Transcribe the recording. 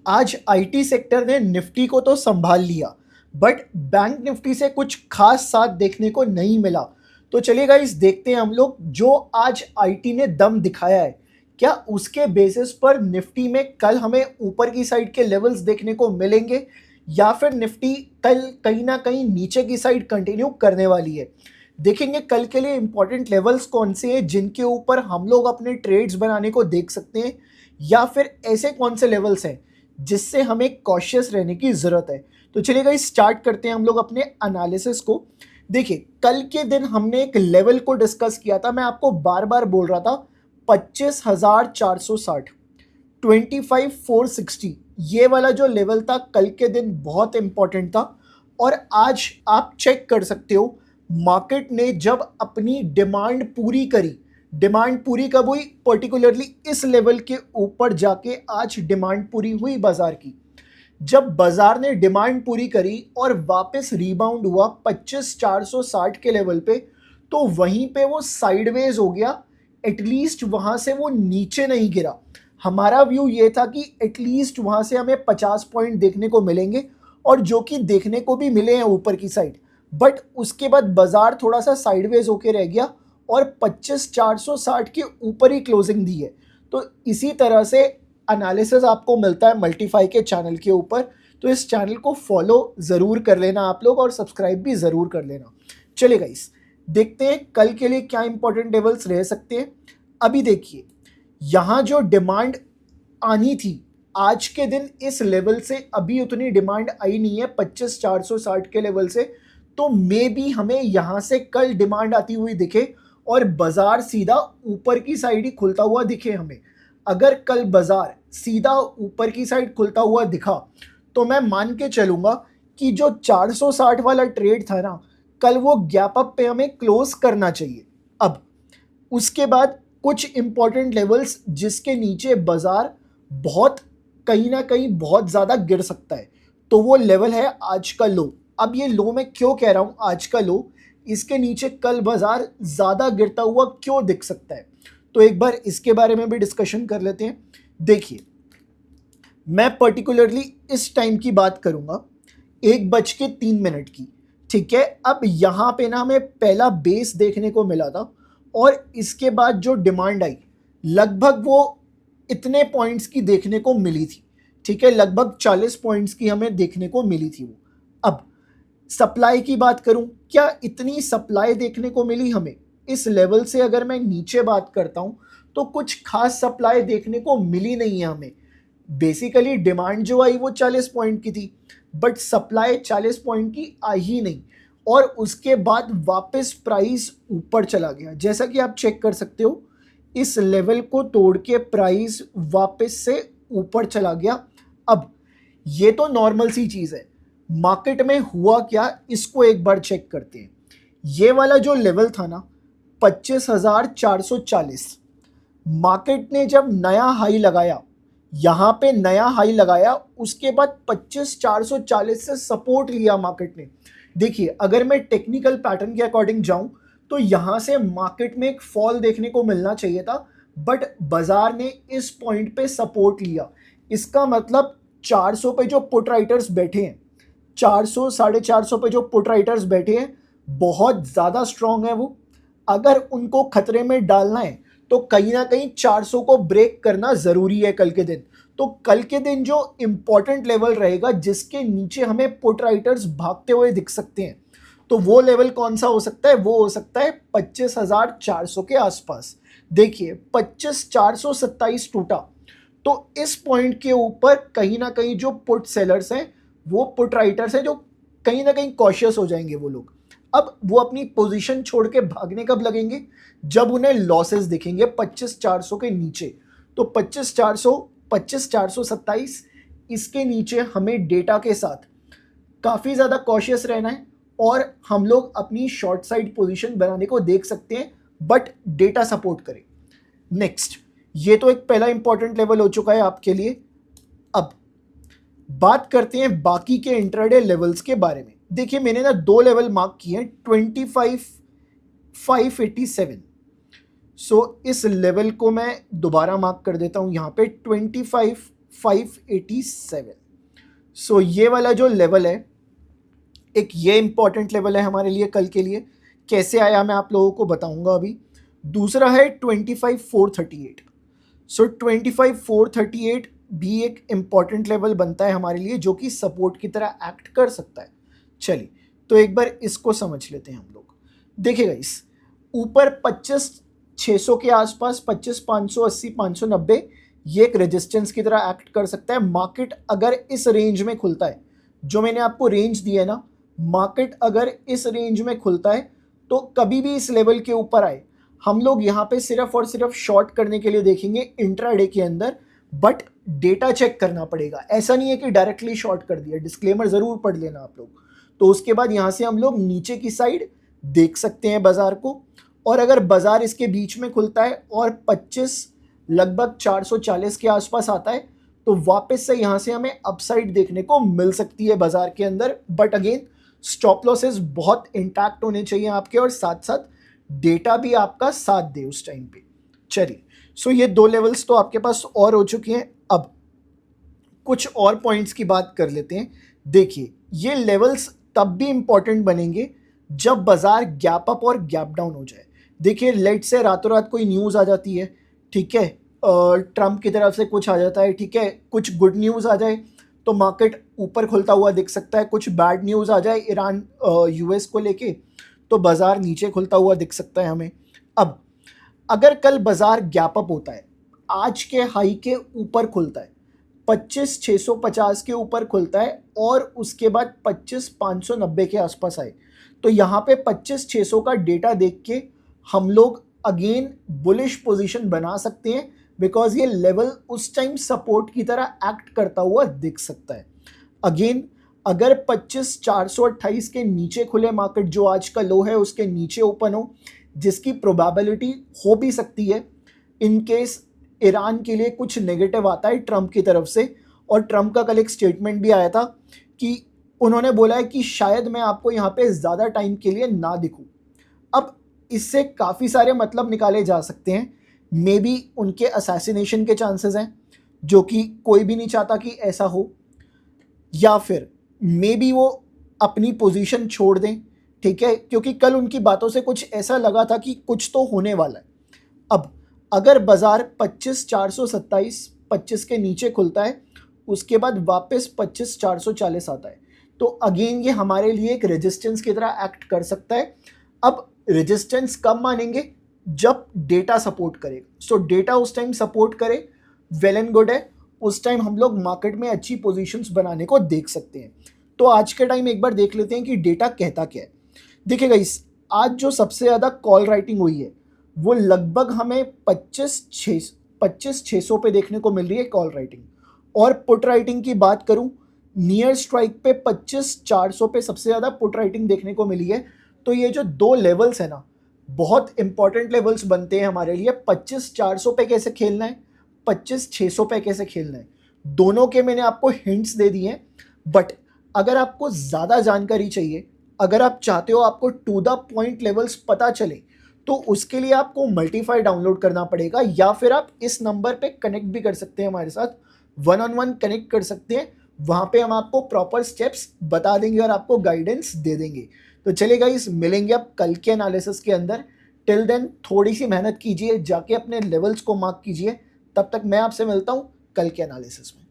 आज IT sector ने Nifty को तो संभाल लिया, बट बैंक निफ्टी से कुछ खास साथ देखने को नहीं मिला। तो चलिए गाइस, देखते हैं हम लोग जो आज आईटी ने दम दिखाया है, क्या उसके बेसिस पर निफ्टी में कल हमें ऊपर की साइड के लेवल्स देखने को मिलेंगे या फिर निफ्टी कल कहीं ना कहीं नीचे की साइड कंटिन्यू करने वाली है। देखेंगे कल के लिए इंपॉर्टेंट लेवल्स कौन से हैं जिनके ऊपर हम लोग अपने ट्रेड्स बनाने को देख सकते हैं, या फिर ऐसे कौन से लेवल्स हैं जिससे हमें कॉशियस रहने की ज़रूरत है। तो चलिए गाइस, स्टार्ट करते हैं हम लोग अपने एनालिसिस को। देखिए, कल के दिन हमने एक लेवल को डिस्कस किया था, मैं आपको बार बार बोल रहा था 25,460, 25,460, ये वाला जो लेवल था कल के दिन बहुत इंपॉर्टेंट था। और आज आप चेक कर सकते हो, मार्केट ने जब अपनी डिमांड पूरी करी, डिमांड पूरी कब हुई, पर्टिकुलरली इस लेवल के ऊपर जाके आज डिमांड पूरी हुई बाजार की। जब बाजार ने डिमांड पूरी करी और वापस रीबाउंड हुआ 25,460 के लेवल पे, तो वहीं पे वो साइडवेज हो गया। एटलीस्ट वहां से वो नीचे नहीं गिरा। हमारा व्यू ये था कि एटलीस्ट वहां से हमें 50 पॉइंट देखने को मिलेंगे, और जो कि देखने को भी मिले हैं ऊपर की साइड। बट उसके बाद बाजार थोड़ा सा साइडवेज होके रह गया और 25,460 के ऊपर ही क्लोजिंग दी है। तो इसी तरह से एनालिसिस आपको मिलता है मल्टीफाई के चैनल के ऊपर। तो इस चैनल को फॉलो ज़रूर कर लेना आप लोग, और सब्सक्राइब भी ज़रूर कर लेना। चलिए गाइस, देखते हैं कल के लिए क्या इंपॉर्टेंट लेवल्स रह सकते हैं। अभी देखिए, यहाँ जो डिमांड आनी थी आज के दिन इस लेवल से अभी उतनी डिमांड आई नहीं है 25,460 के लेवल से। तो मे बी हमें यहाँ से कल डिमांड आती हुई दिखे और बाजार सीधा ऊपर की साइड ही खुलता हुआ दिखे हमें। अगर कल बाजार सीधा ऊपर की साइड खुलता हुआ दिखा तो मैं मान के चलूंगा कि जो 460 वाला ट्रेड था ना, कल वो गैप अप पे हमें क्लोज करना चाहिए। अब उसके बाद कुछ इंपॉर्टेंट लेवल्स जिसके नीचे बाजार बहुत कहीं ना कहीं बहुत ज़्यादा गिर सकता है, तो वो लेवल है आज का लो। अब ये लो मैं क्यों कह रहा हूँ आज का लो, इसके नीचे कल बाजार ज़्यादा गिरता हुआ क्यों दिख सकता है, तो एक बार इसके बारे में भी डिस्कशन कर लेते हैं। देखिए, मैं पर्टिकुलरली इस टाइम की बात करूंगा, 1:03 की। ठीक है, अब यहाँ पे ना हमें पहला बेस देखने को मिला था, और इसके बाद जो डिमांड आई लगभग वो इतने पॉइंट्स की देखने को मिली थी। ठीक है, लगभग 40 पॉइंट्स की हमें देखने को मिली थी वो। अब सप्लाई की बात करूं, क्या इतनी सप्लाई देखने को मिली हमें इस लेवल से? अगर मैं नीचे बात करता हूं तो कुछ खास सप्लाई देखने को मिली नहीं है हमें। बेसिकली डिमांड जो आई वो 40 पॉइंट की थी, बट सप्लाई 40 पॉइंट की आई ही नहीं। और उसके बाद वापस प्राइस ऊपर चला गया, जैसा कि आप चेक कर सकते हो, इस लेवल को तोड़ के प्राइस वापस से ऊपर चला गया। अब ये तो नॉर्मल सी चीज़ है, मार्केट में हुआ क्या इसको एक बार चेक करते हैं। ये वाला जो लेवल था ना 25,440, मार्केट ने जब नया हाई लगाया, यहाँ पे नया हाई लगाया, उसके बाद 25,440 से सपोर्ट लिया मार्केट ने। देखिए, अगर मैं टेक्निकल पैटर्न के अकॉर्डिंग जाऊं तो यहाँ से मार्केट में एक फॉल देखने को मिलना चाहिए था, बट बाजार ने इस पॉइंट पे सपोर्ट लिया। इसका मतलब 400 पे जो पुट राइटर्स बैठे हैं, 400 450 पे जो पुट राइटर्स बैठे हैं, बहुत ज़्यादा स्ट्रांग है वो। अगर उनको खतरे में डालना है तो कहीं ना कहीं 400 को ब्रेक करना ज़रूरी है कल के दिन। तो कल के दिन जो इंपॉर्टेंट लेवल रहेगा जिसके नीचे हमें पुट राइटर्स भागते हुए दिख सकते हैं, तो वो लेवल कौन सा हो सकता है? वो हो सकता है 25,400 के आसपास। देखिए, 25,427 टूटा, तो इस पॉइंट के ऊपर कहीं ना कहीं जो पुट सेलर्स हैं, वो पुट राइटर्स हैं, जो कहीं ना कहीं कॉशियस हो जाएंगे वो लोग। अब वो अपनी पोजीशन छोड़ के भागने कब लगेंगे? जब उन्हें लॉसेस दिखेंगे 25,400 के नीचे। तो 25,400, 25,427, इसके नीचे हमें डेटा के साथ काफ़ी ज़्यादा कॉशियस रहना है, और हम लोग अपनी शॉर्ट साइड पोजीशन बनाने को देख सकते हैं, बट डेटा सपोर्ट करे। नेक्स्ट, ये तो एक पहला इंपॉर्टेंट लेवल हो चुका है आपके लिए। अब बात करते हैं बाकी के इंट्राडे लेवल्स के बारे में। देखिए, मैंने ना दो लेवल मार्क किए हैं, 25,587। सो इस लेवल को मैं दोबारा मार्क कर देता हूं यहाँ पे, 25,587। 587। सो ये वाला जो लेवल है, एक ये इंपॉर्टेंट लेवल है हमारे लिए कल के लिए। कैसे आया मैं आप लोगों को बताऊंगा अभी। दूसरा है 25,438। सो 25,438 भी एक इम्पॉर्टेंट लेवल बनता है हमारे लिए, जो कि सपोर्ट की तरह एक्ट कर सकता है। चलिए तो एक बार इसको समझ लेते हैं हम लोग। देखिएगा इस ऊपर 25,600 के आसपास, 25,580, 590, ये एक रेजिस्टेंस की तरह एक्ट कर सकता है। मार्केट अगर इस रेंज में खुलता है, जो मैंने आपको रेंज दिया है ना, मार्केट अगर इस रेंज में खुलता है तो कभी भी इस लेवल के ऊपर आए, हम लोग यहाँ पे सिर्फ और सिर्फ शॉर्ट करने के लिए देखेंगे इंट्राडे के अंदर। बट डेटा चेक करना पड़ेगा, ऐसा नहीं है कि डायरेक्टली शॉर्ट कर दिया। डिस्क्लेमर ज़रूर पढ़ लेना आप लोग। तो उसके बाद यहाँ से हम लोग नीचे की साइड देख सकते हैं बाज़ार को, और अगर बाज़ार इसके बीच में खुलता है और 25 लगभग 440 के आसपास आता है, तो वापस से यहाँ से हमें अपसाइड देखने को मिल सकती है बाज़ार के अंदर। बट अगेन स्टॉप लॉसेस बहुत इंटैक्ट होने चाहिए आपके, और साथ साथ डेटा भी आपका साथ दे उस टाइम पे। चलिए सो ये दो लेवल्स तो आपके पास और हो चुके हैं। अब कुछ और पॉइंट्स की बात कर लेते हैं। देखिए ये लेवल्स तब भी इंपॉर्टेंट बनेंगे जब बाजार गैप अप और गैप डाउन हो जाए। देखिए लेट से रातों रात कोई न्यूज़ आ जाती है, ठीक है, ट्रम्प की तरफ से कुछ आ जाता है, ठीक है, कुछ गुड न्यूज़ आ जाए तो मार्केट ऊपर खुलता हुआ दिख सकता है। कुछ बैड न्यूज़ आ जाए ईरान यूएस को लेके, तो बाज़ार नीचे खुलता हुआ दिख सकता है हमें। अब अगर कल बाज़ार गैप अप होता है, आज के हाई के ऊपर खुलता है, 25,650 के ऊपर खुलता है, और उसके बाद 25,590 के आसपास आए, तो यहाँ पे 25,600 का डेटा देख के हम लोग अगेन बुलिश पोजीशन बना सकते हैं, बिकॉज ये लेवल उस टाइम सपोर्ट की तरह एक्ट करता हुआ दिख सकता है। अगेन अगर 25,428 के नीचे खुले मार्केट, जो आज का लो है उसके नीचे ओपन हो, जिसकी प्रोबेबिलिटी हो भी सकती है इन केस ईरान के लिए कुछ नेगेटिव आता है ट्रम्प की तरफ से। और ट्रम्प का कल एक स्टेटमेंट भी आया था कि उन्होंने बोला है कि शायद मैं आपको यहाँ पे ज़्यादा टाइम के लिए ना दिखूं। अब इससे काफ़ी सारे मतलब निकाले जा सकते हैं। मे बी उनके असैसिनेशन के चांसेस हैं, जो कि कोई भी नहीं चाहता कि ऐसा हो, या फिर मे बी वो अपनी पोजीशन छोड़ दें, ठीक है, क्योंकि कल उनकी बातों से कुछ ऐसा लगा था कि कुछ तो होने वाला है। अब अगर बाज़ार 25,427, 25 के नीचे खुलता है, उसके बाद वापस 25,440 आता है, तो अगेन ये हमारे लिए एक रेजिस्टेंस की तरह एक्ट कर सकता है। अब रेजिस्टेंस कब मानेंगे? जब डेटा सपोर्ट करे। सो डेटा उस टाइम सपोर्ट करे, वेल एंड गुड है, उस टाइम हम लोग मार्केट में अच्छी पोजीशंस बनाने को देख सकते हैं। तो आज के टाइम एक बार देख लेते हैं कि डेटा कहता क्या है। देखिए गाइस, आज जो सबसे ज़्यादा कॉल राइटिंग हुई है वो लगभग हमें 25,600 पे देखने को मिल रही है कॉल राइटिंग। और पुट राइटिंग की बात करूं, नियर स्ट्राइक पे 25,400 पे सबसे ज़्यादा पुट राइटिंग देखने को मिली है। तो ये जो दो लेवल्स है ना, बहुत इंपॉर्टेंट लेवल्स बनते हैं हमारे लिए। 25,400 पे कैसे खेलना है, 25,600 पे कैसे खेलना है, दोनों के मैंने आपको हिंट्स दे दिए हैं। बट अगर आपको ज़्यादा जानकारी चाहिए, अगर आप चाहते हो आपको टू द पॉइंट लेवल्स पता चले, तो उसके लिए आपको मल्टीफाई डाउनलोड करना पड़ेगा, या फिर आप इस नंबर पे कनेक्ट भी कर सकते हैं हमारे साथ, 1-on-1 कनेक्ट कर सकते हैं। वहाँ पे हम आपको प्रॉपर स्टेप्स बता देंगे और आपको गाइडेंस दे देंगे। तो चलिए गाइस, मिलेंगे अब कल के एनालिसिस के अंदर। टिल देन थोड़ी सी मेहनत कीजिए, जाके अपने लेवल्स को मार्क कीजिए। तब तक मैं आपसे मिलता हूँ कल के एनालिसिस में।